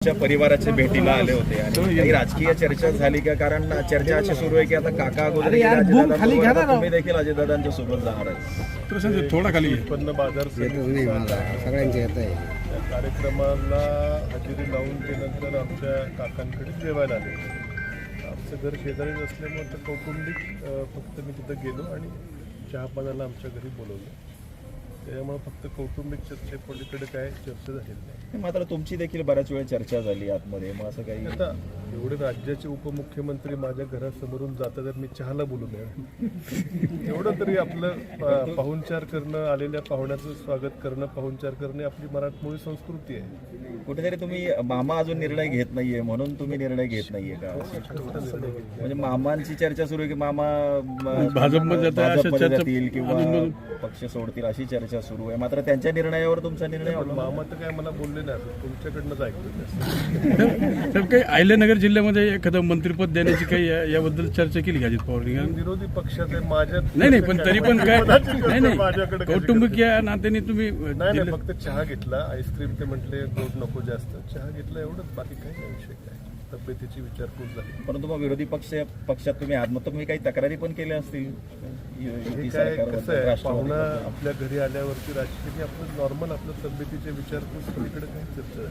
च्या परिवाराच्या भेटीला आले होते आणि काही राजकीय चर्चा झाली का? कारण चर्चा अशी सुरू आहे की आता काका अगोदर तुम्ही देखील अजितदादांच्या सोबत जाणार आहे. थोडा खाली उत्पन्न बाजार सगळ्यांचे येत आहे. त्या कार्यक्रमाला हजेरी लावून ते नंतर आमच्या काकांकडे जेवायला आले. आमचं घर शेजारी नसल्यामुळे तर कौटुंबिक फक्त मी तिथं गेलो आणि चहापाण्याला आमच्या घरी बोलवलं. त्यामुळे फक्त कौटुंबिक चर्चेपलीकडे काय चर्चा झालेली नाही. मात्र तुमची देखील बऱ्याच वेळ चर्चा झाली आतमध्ये, मग असं काही आता एवढे राज्याचे उपमुख्यमंत्री माझ्या घरासमोरून जातात तर मी चहाला बोलू नये. एवढं तरी आपलं पाहुणचार करणं, आलेल्या पाहुण्याचं स्वागत करणं, पाहुणचार करणं आपली मराठमोळी संस्कृती आहे. कुठेतरी तुम्ही मामा अजून निर्णय घेत नाहीये म्हणून तुम्ही निर्णय घेत नाहीये का? म्हणजे मामांची चर्चा सुरू आहे की मामा भाजपमध्ये जातील किंवा पक्ष सोडतील अशी चर्चा सुरू आहे. मात्र त्यांच्या निर्णयावर तुमचा निर्णय मामा तर काय मला बोलले नाही, तुमच्याकडनंच ऐकतो. तर काही अहिल्यानगर जिल्ह्यामध्ये एखादं मंत्रिपद देण्याची काही याबद्दल चर्चा केली अजित पवार? विरोधी पक्षाचे माझ्या नाही पण तरी पण काय नाही कौटुंबिक या नात्याने तुम्ही नाही फक्त चहा घेतला, आईस्क्रीम ते म्हटले गोड नको जास्त, चहा घेतला एवढंच, बाकी काही नाही विषय. काय तब्येतीची विचारपूस झाली. परंतु मग विरोधी पक्षात तुम्ही आहात, मग तुम्ही काही तक्रारी पण केल्या असतील? काय कसं आहे, पाहुणा आपल्या घरी आल्यावरती राजकीय आपलं नॉर्मल आपलं तब्येतीच्या विचारपूस पलीकडे काही चर्चा